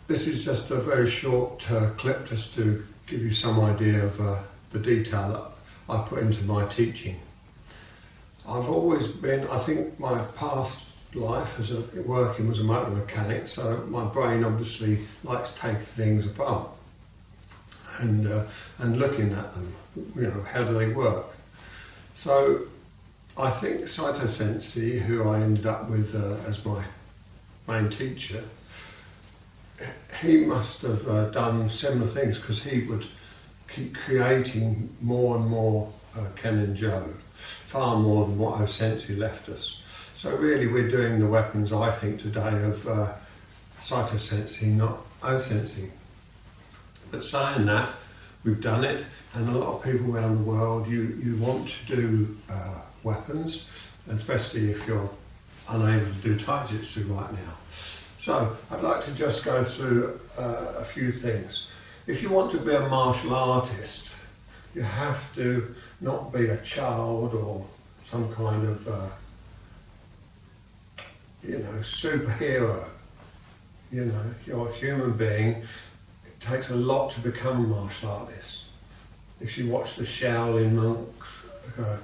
This is just a very short clip just to give you some idea of the detail that I put into my teaching. I've always been, I think my past life as working as a motor mechanic, so my brain obviously likes to take things apart and looking at them, how do they work. So I think Saito Sensei, who I ended up with as my main teacher, he must have done similar things, because he would keep creating more and more Ken and Jo, far more than what O-Sensei left us. So really we're doing the weapons, I think, today of Saito Sensei, not O-Sensei. But saying that, we've done it, and a lot of people around the world, you want to do weapons, and especially if you're unable to do taijutsu right now. So I'd like to just go through a few things. If you want to be a martial artist, you have to not be a child or some kind of superhero. You're a human being. It takes a lot to become a martial artist. If you watch the Shaolin monks,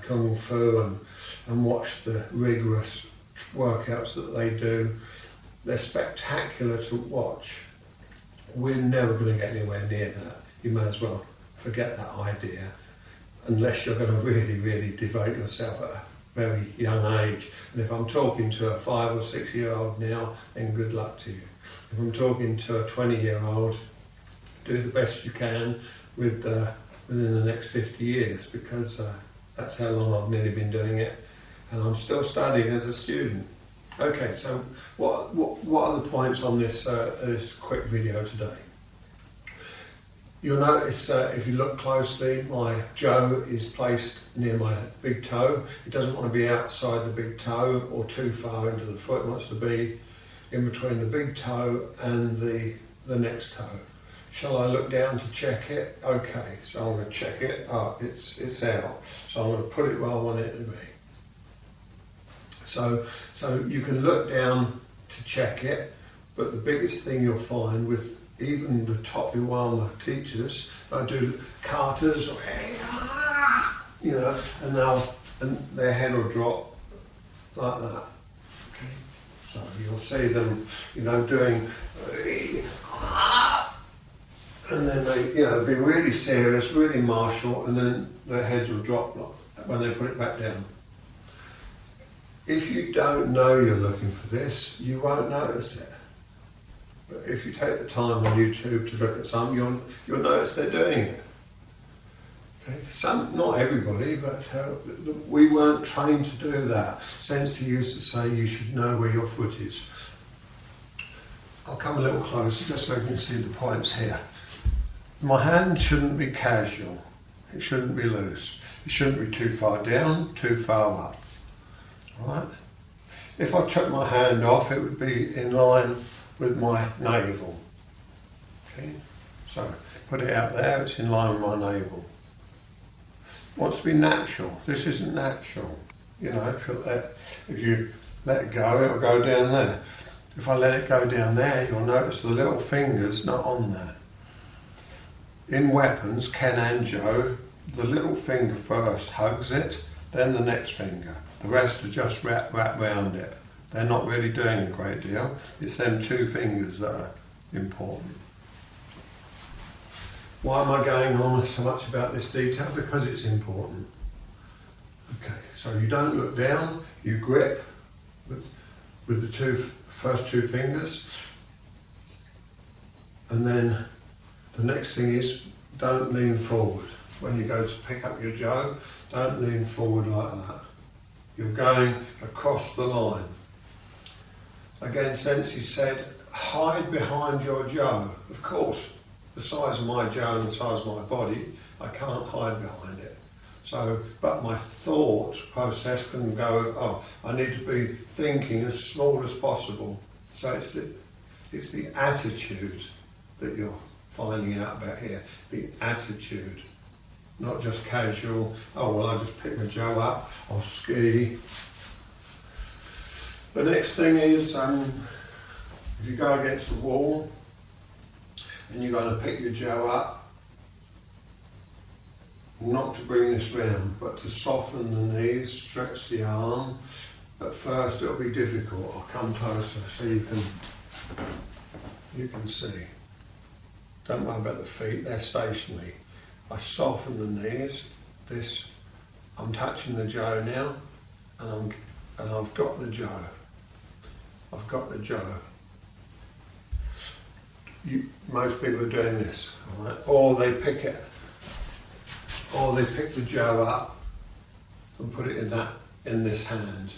Kung Fu, and watch the rigorous workouts that they do, they're spectacular to watch. We're never going to get anywhere near that. You may as well forget that idea, unless you're going to really, really devote yourself at a very young age. And if I'm talking to a 5 or 6 year old now, then good luck to you. If I'm talking to a 20-year-old, do the best you can within the next 50 years, because that's how long I've nearly been doing it, and I'm still studying as a student. Okay, so what are the points on this this quick video today? You'll notice if you look closely, my Jo is placed near my big toe. It doesn't want to be outside the big toe or too far into the foot. It wants to be in between the big toe and the next toe. Shall I look down to check it? Okay, so I'm going to check it. It's out. So I'm going to put it where I want it to be. So you can look down to check it, but the biggest thing you'll find with even the top Iwama teachers, they do katas, and their head will drop like that. Okay, so you'll see them, doing, and then they'll be really serious, really martial, and then their heads will drop when they put it back down. If you don't know you're looking for this, you won't notice it. But if you take the time on YouTube to look at some, you'll notice they're doing it. Okay? Some, not everybody, but we weren't trained to do that. Sensei used to say you should know where your foot is. I'll come a little closer just so you can see the points here. My hand shouldn't be casual. It shouldn't be loose. It shouldn't be too far down, too far up. Right. If I took my hand off, it would be in line with my navel. Okay, so put it out there, it's in line with my navel. It wants to be natural. This isn't natural. If you let it go, it'll go down there. If I let it go down there, you'll notice the little finger's not on there. In weapons, Ken and Jo, the little finger first hugs it, then the next finger. The rest are just wrap around it. They're not really doing a great deal. It's them two fingers that are important. Why am I going on so much about this detail? Because it's important. Okay, so you don't look down, you grip with the first two fingers, and then the next thing is don't lean forward. When you go to pick up your Jo, don't lean forward like that. You're going across the line. Again, Sensei said, hide behind your Jo. Of course, the size of my Jo and the size of my body, I can't hide behind it. So, but my thought process can go, I need to be thinking as small as possible. So it's the attitude that you're finding out about here, the attitude. Not just casual, I just pick my Jo up, I'll ski. The next thing is, if you go against the wall, and you're going to pick your Jo up, not to bring this round, but to soften the knees, stretch the arm. At first it'll be difficult. I'll come closer so you can see. Don't worry about the feet, they're stationary. I soften the knees. I'm touching the Jo now, and I've got the Jo. I've got the Jo. Most people are doing this, right? Or they pick the Jo up and put it in this hand.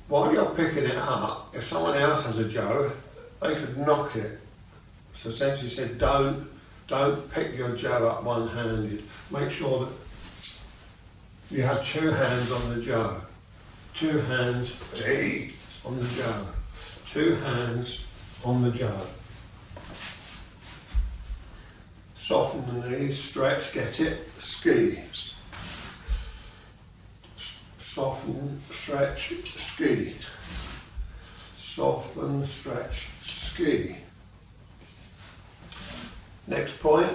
While you're picking it up, if someone else has a Jo, they could knock it. So essentially said, don't pick your Jo up one-handed. Make sure that you have two hands on the Jo. Two hands on the Jo. Two hands on the Jo. Soften the knees, stretch, get it, ski. Soften, stretch, ski. Soften, stretch, ski. Next point,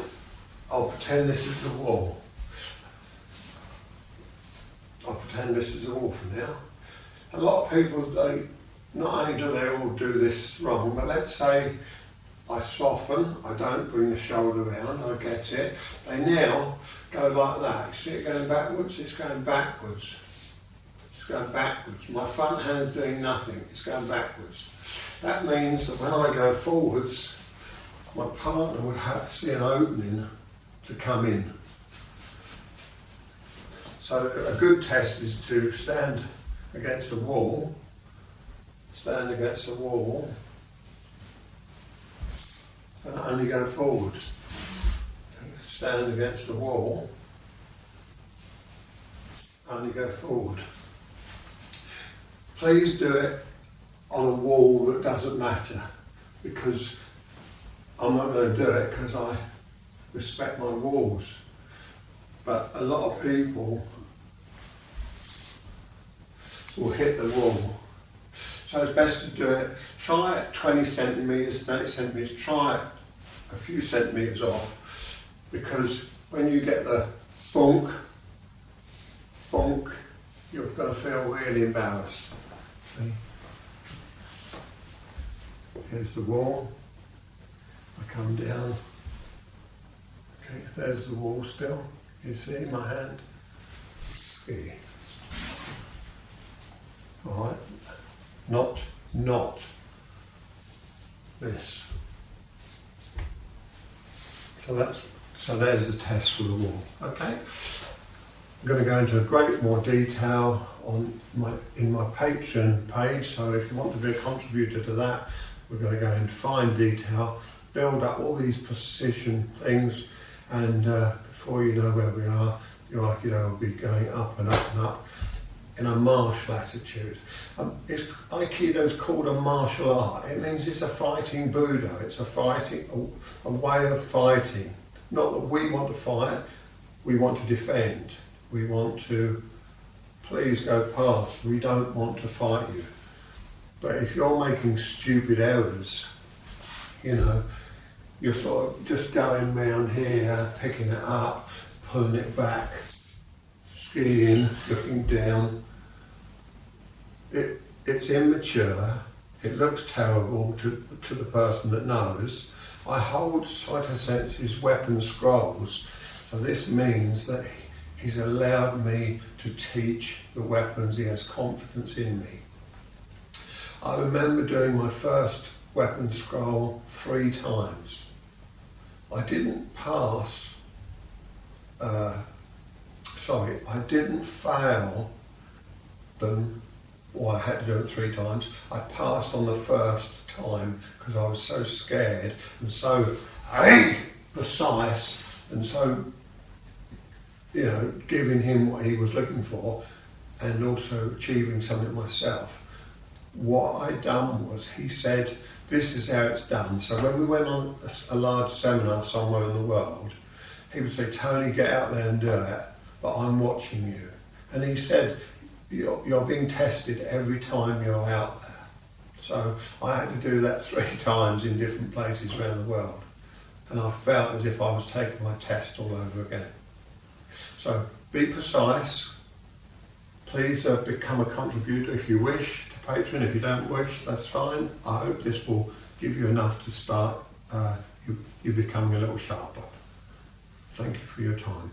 I'll pretend this is the wall. I'll pretend this is the wall for now. A lot of people, not only do they all do this wrong, but let's say I soften, I don't bring the shoulder round, I get it. They now go like that. You see it going backwards? It's going backwards. It's going backwards. My front hand's doing nothing, it's going backwards. That means that when I go forwards, my partner would have to see an opening to come in. So a good test is to stand against the wall, and only go forward. Stand against the wall, only go forward. Please do it on a wall that doesn't matter, because I'm not going to do it because I respect my walls. But a lot of people will hit the wall. So it's best to do it, try it 20 centimetres, 30 centimetres, try it a few centimetres off, because when you get the thunk, you're going to feel really embarrassed. See? Here's the wall. I come down. Okay, there's the wall still. You see my hand? Ski. Alright. Not this. So there's the test for the wall. Okay. I'm going to go into a great more detail in my Patreon page. So if you want to be a contributor to that, we're going to go into fine detail, build up all these precision things, and before you know where we are, your Aikido will be going up and up and up in a martial attitude. Aikido is called a martial art. It means it's a fighting Buddha. It's a way of fighting. Not that we want to fight, we want to defend. We want to, please go past. We don't want to fight you. But if you're making stupid errors, you're sort of just going round here, picking it up, pulling it back, skiing, looking down. It's immature, it looks terrible to the person that knows. I hold Saito Sensei's weapon scrolls, so this means that he's allowed me to teach the weapons, he has confidence in me. I remember doing my first weapon scroll 3 times. I didn't pass, I didn't fail them, or I had to do it 3 times. I passed on the first time because I was so scared and so precise and so, giving him what he was looking for and also achieving something myself. What I'd done was, he said, this is how it's done. So when we went on a large seminar somewhere in the world, he would say, Tony, get out there and do it, but I'm watching you. And he said, you're being tested every time you're out there. So I had to do that 3 times in different places around the world, and I felt as if I was taking my test all over again. So be precise. Please become a contributor if you wish to Patreon. If you don't wish, that's fine. I hope this will give you enough to start you becoming a little sharper. Thank you for your time.